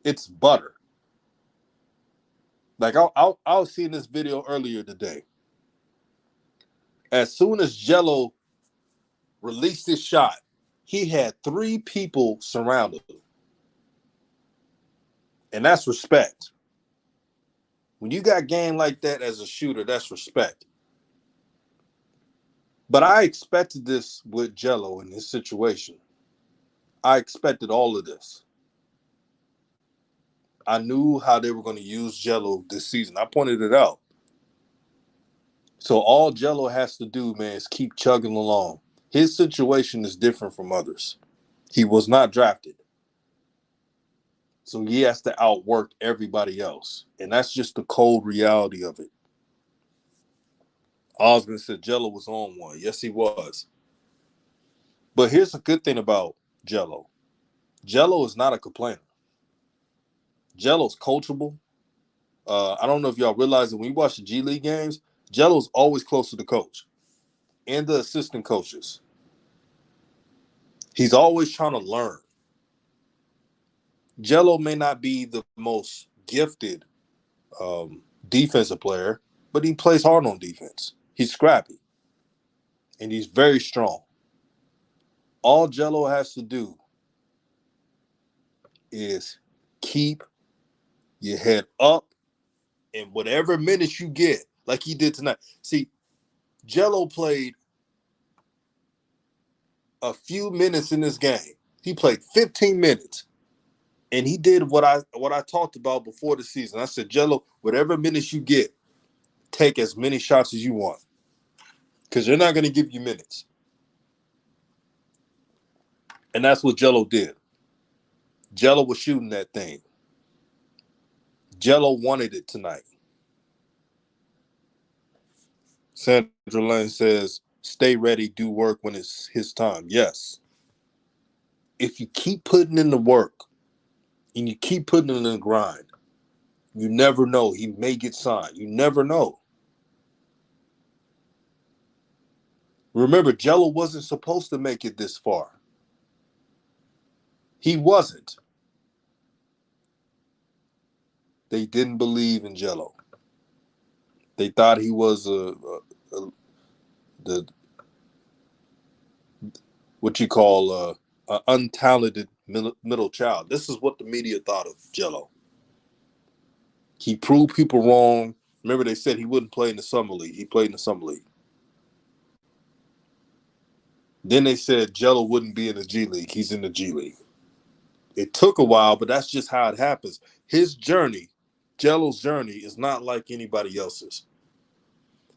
It's butter. Like, I was seeing this video earlier today. As soon as Jello released his shot, he had 3 people surrounded him. And that's respect. When you got game like that as a shooter, that's respect. But I expected this with Jello in this situation. I expected all of this. I knew how they were going to use Jello this season. I pointed it out. So all Jello has to do, man, is keep chugging along. His situation is different from others. He was not drafted. So he has to outwork everybody else. And that's just the cold reality of it. Osmond said Jello was on one. Yes, he was. But here's a good thing about Jello. Jello is not a complainer. Jello's coachable. I don't know if y'all realize that when you watch the G League games, Jello's always close to the coach and the assistant coaches. He's always trying to learn. Jello may not be the most gifted defensive player, but he plays hard on defense. He's scrappy, and he's very strong. All Jello has to do is keep your head up, and whatever minutes you get, like he did tonight. See, Jello played a few minutes in this game. He played 15 minutes. And he did what I talked about before the season. I said, Jello, whatever minutes you get, take as many shots as you want. Because they're not going to give you minutes. And that's what Jello did. Jello was shooting that thing. Jello wanted it tonight. Sandra Lane says, stay ready, do work when it's his time. Yes. If you keep putting in the work and you keep putting in the grind, you never know. He may get signed. You never know. Remember, Jello wasn't supposed to make it this far. He wasn't. They didn't believe in Jello. They thought he was the what you call an untalented middle child. This is what the media thought of Jello. He proved people wrong. Remember, they said he wouldn't play in the summer league. He played in the summer league. Then they said Jello wouldn't be in the G League. He's in the G League. It took a while, but that's just how it happens. His journey, Jello's journey, is not like anybody else's.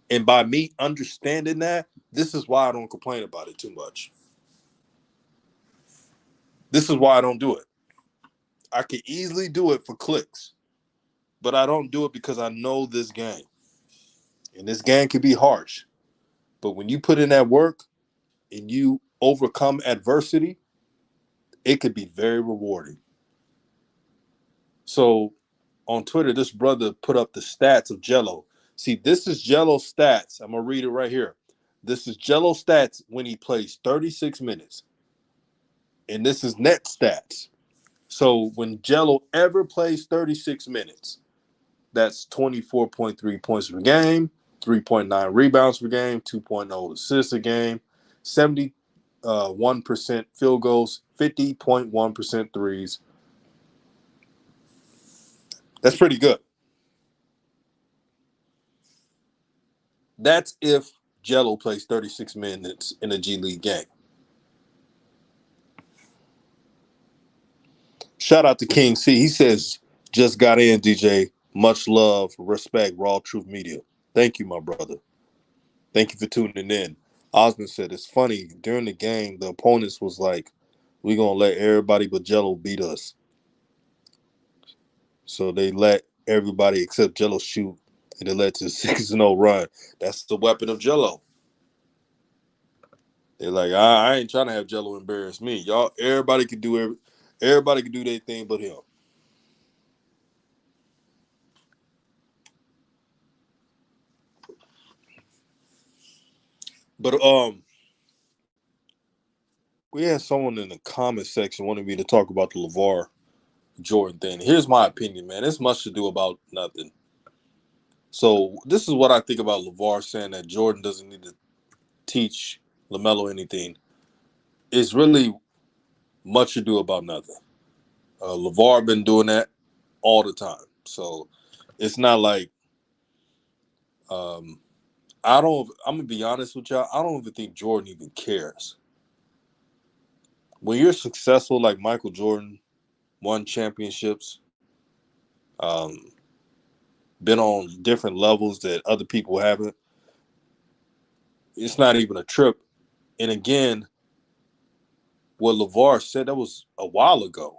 And by me understanding that, this is why I don't complain about it too much. This is why I don't do it. I could easily do it for clicks, but I don't do it because I know this game. And this game can be harsh. But when you put in that work and you overcome adversity, it could be very rewarding. So on Twitter, this brother put up the stats of Jello. See, this is Jello's stats. I'm going to read it right here. This is Jello's stats when he plays 36 minutes. And this is net stats. So when Jello ever plays 36 minutes, that's 24.3 points per game, 3.9 rebounds per game, 2.0 assists a game, 71% field goals, 50.1% threes. That's pretty good. That's if Jello plays 36 minutes in a G League game. Shout out to King C. He says, just got in, DJ. Much love, respect, Raw Truth Media. Thank you, my brother. Thank you for tuning in. Osmond said, it's funny, during the game, the opponents was like, we're going to let everybody but Jello beat us. So they let everybody except Jello shoot, and it led to a 6-0 run. That's the weapon of Jello. They're like, I ain't trying to have Jello embarrass me. Y'all, everybody can do their thing but him. But we had someone in the comment section wanted me to talk about the LeVar Jordan thing. Here's my opinion, man. It's much to do about nothing. So this is what I think about LeVar saying that Jordan doesn't need to teach LaMelo anything. It's really much to do about nothing. LeVar been doing that all the time. So it's not like I'm gonna be honest with y'all, I don't even think Jordan even cares. When you're successful like Michael Jordan, won championships, been on different levels that other people haven't, it's not even a trip. And again, what LeVar said, that was a while ago.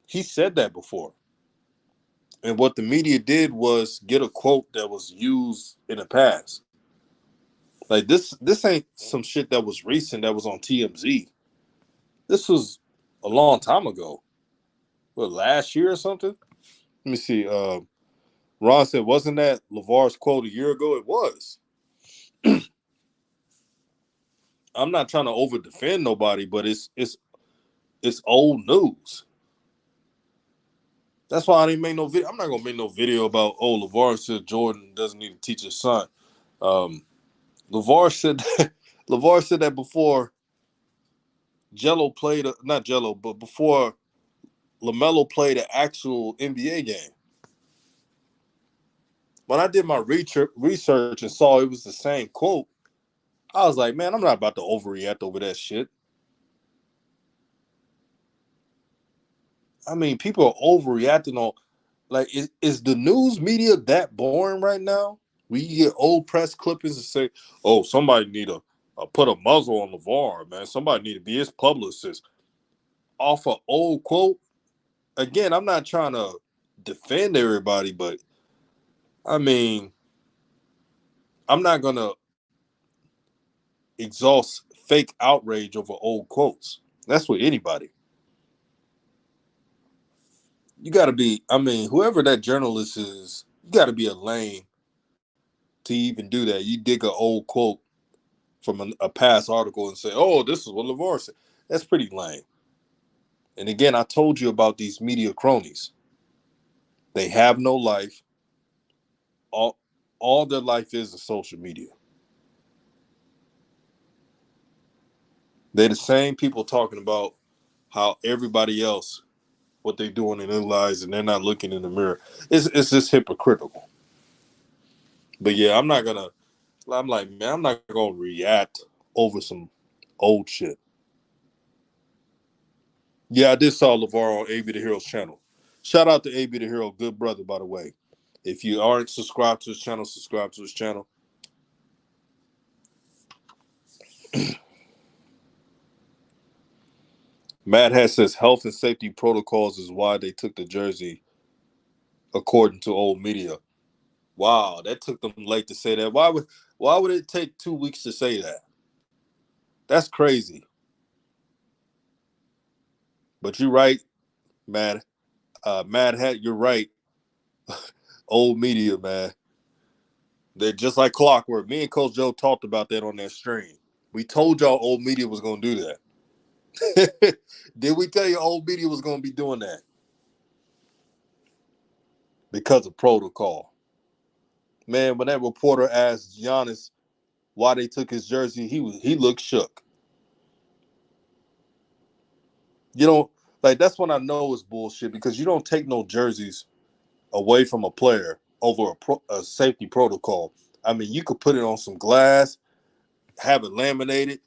He said that before. And what the media did was get a quote that was used in the past. Like this ain't some shit that was recent that was on TMZ. This was a long time ago. What, last year or something? Let me see. Ron said, wasn't that LeVar's quote a year ago? It was. I'm not trying to over defend nobody, but it's old news. That's why I didn't make no video. I'm not gonna make no video about LeVar said Jordan doesn't need to teach his son. LeVar said that before Jello played not Jello, but before LaMelo played an actual NBA game. When I did my research and saw it was the same quote, I was like, man, I'm not about to overreact over that shit. I mean, people are overreacting on, like, is the news media that boring right now? We get old press clippings and say, oh, somebody need to put a muzzle on LeVar, man. Somebody need to be his publicist. Off an old quote. Again, I'm not trying to defend everybody, but I mean, I'm not gonna exhaust fake outrage over old quotes. That's with anybody. You got to be. I mean, whoever that journalist is, you got to be a lame to even do that. You dig an old quote from a past article and say, "Oh, this is what LeVar said." That's pretty lame. And again, I told you about these media cronies. They have no life. All their life is social media. They're the same people talking about how everybody else, what they're doing in their lives, and they're not looking in the mirror. It's just hypocritical. But yeah, I'm like, man, I'm not gonna react over some old shit. Yeah, I did saw LeVar on AB the Hero's channel. Shout out to AB the Hero, good brother, by the way. If you aren't subscribed to his channel, subscribe to his channel. Matt Hat says health and safety protocols is why they took the jersey, according to old media. Wow, that took them late to say that. Why would it take 2 weeks to say that? That's crazy. But you're right, Matt. Mad Hat, you're right. Old media, man. They're just like clockwork. Me and Coach Joe talked about that on that stream. We told y'all old media was going to do that. Did we tell you old media was going to be doing that? Because of protocol. Man, when that reporter asked Giannis why they took his jersey, he looked shook. You know, like that's when I know it's bullshit because you don't take no jerseys away from a player over a safety protocol. I mean, you could put it on some glass, have it laminated.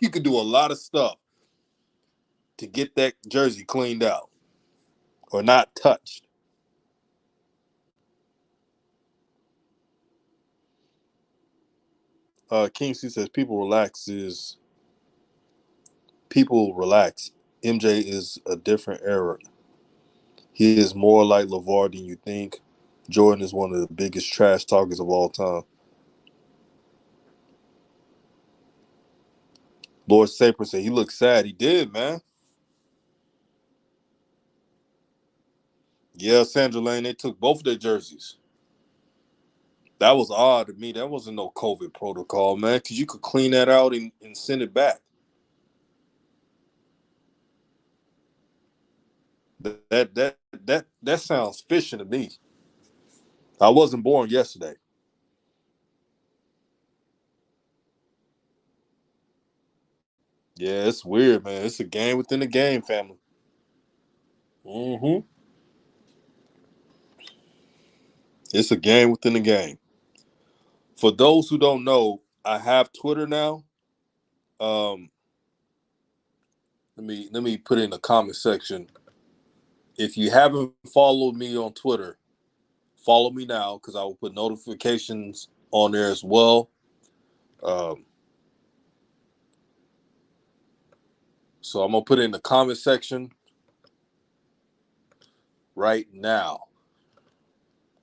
You could do a lot of stuff to get that jersey cleaned out or not touched. King C says people relax. MJ is a different era. He is more like LeVar than you think. Jordan is one of the biggest trash talkers of all time. Lord Saper said he looked sad. He did, man. Yeah, Sandra Lane, they took both of their jerseys. That was odd to me. That wasn't no COVID protocol, man, because you could clean that out and send it back. That sounds fishy to me. I wasn't born yesterday. Yeah, it's weird, man. It's a game within a game, family. Mm-hmm. It's a game within a game. For those who don't know, I have Twitter now. Um, let me put it in the comment section. If you haven't followed me on Twitter, follow me now because I will put notifications on there as well. So I'm gonna put it in the comment section right now.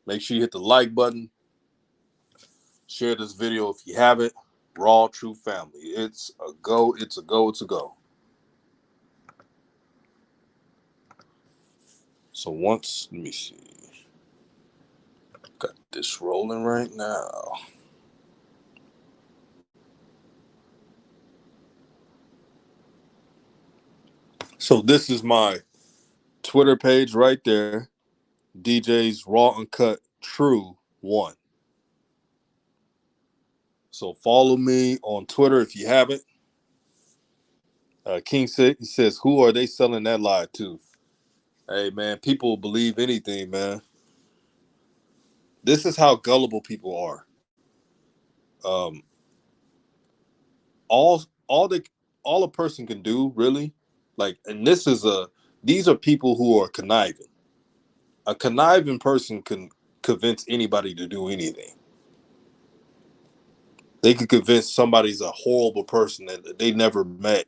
Make sure you hit the like button. Share this video if you haven't. Raw True Family. It's a go. It's a go. It's a go. So let me see. Got this rolling right now. So this is my Twitter page right there. DJ's Raw Uncut True 1. So follow me on Twitter if you haven't. King says, who are they selling that lie to? Hey, man, people believe anything, man. This is how gullible people are. All a person can do, really, and these are people who are conniving. A conniving person can convince anybody to do anything. They could convince somebody's a horrible person that they never met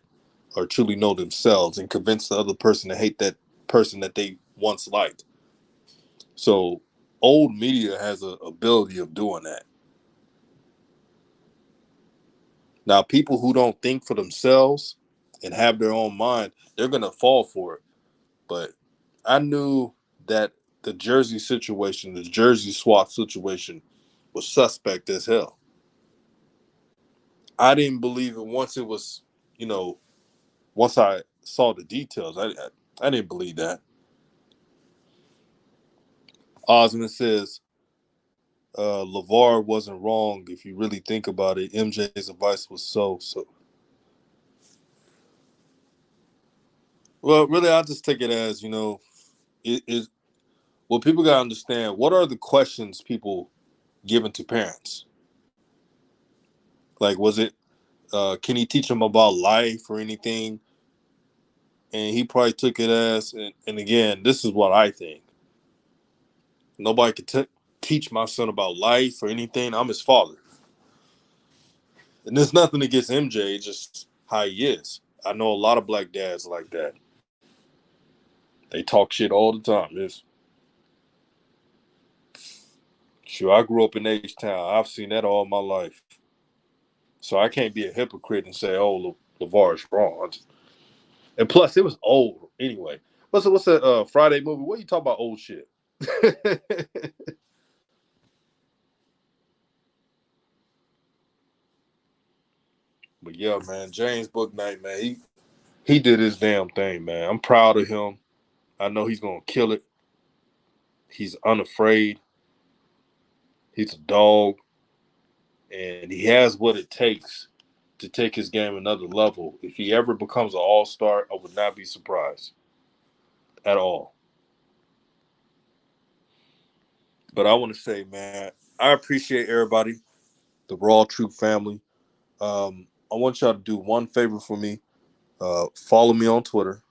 or truly know themselves and convince the other person to hate that person that they once liked. So old media has an ability of doing that. Now, people who don't think for themselves and have their own mind, they're going to fall for it. But I knew that the jersey situation, the jersey swap situation was suspect as hell. I didn't believe it once it was, once I saw the details. I didn't believe that. Osmond says, LeVar wasn't wrong if you really think about it. MJ's advice was so. Well, really, I just take it as, well, people got to understand, what are the questions people given to parents? Like, was it, can he teach them about life or anything? And he probably took it as, and again, this is what I think. Nobody could teach my son about life or anything. I'm his father. And there's nothing against MJ, just how he is. I know a lot of black dads like that. They talk shit all the time. Sure, I grew up in H-Town. I've seen that all my life. So I can't be a hypocrite and say, oh, LeVar is wrong. And plus, it was old anyway. What's that Friday movie? What are you talking about old shit? But yeah, man, James Bouknight, man, he did his damn thing, man. I'm proud of him. I know he's gonna kill it. He's unafraid. He's a dog, and he has what it takes to take his game another level. If he ever becomes an all-star, I would not be surprised at all. But I want to say, man, I appreciate everybody, the Raw Truth family. I want y'all to do one favor for me. Follow me on Twitter,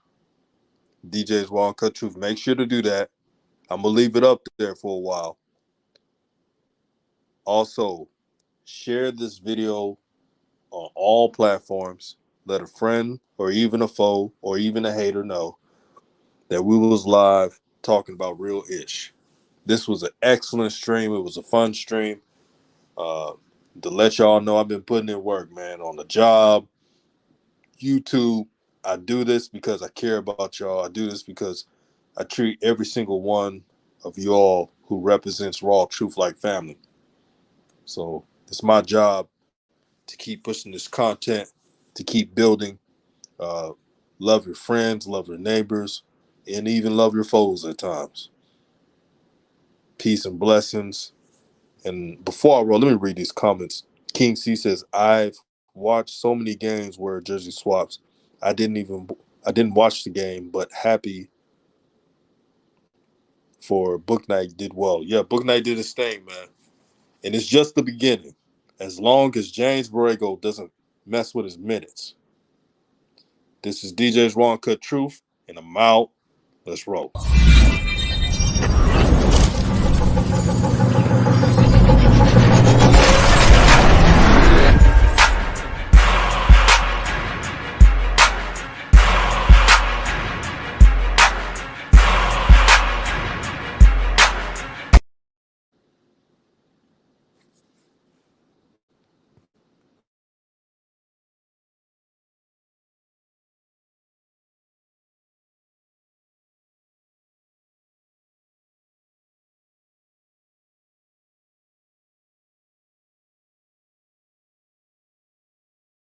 DJ's Raw Uncut Truth. Make sure to do that. I'm going to leave it up there for a while. Also, share this video on all platforms. Let a friend or even a foe or even a hater know that we was live talking about real ish. This was an excellent stream. It was a fun stream. To let y'all know, I've been putting in work, man, on the job, YouTube. I do this because I care about y'all. I do this because I treat every single one of you all who represents Raw Truth like family. So it's my job to keep pushing this content, to keep building. Love your friends, love your neighbors, and even love your foes at times. Peace and blessings. And before I roll, let me read these comments. King C says, I've watched so many games where jersey swaps. I didn't watch the game, but happy for Bookknight did well. Yeah, Bookknight did his thing, man. And it's just the beginning. As long as James Borrego doesn't mess with his minutes. This is DJ's Raw Uncut Truth, and I'm out. Let's roll.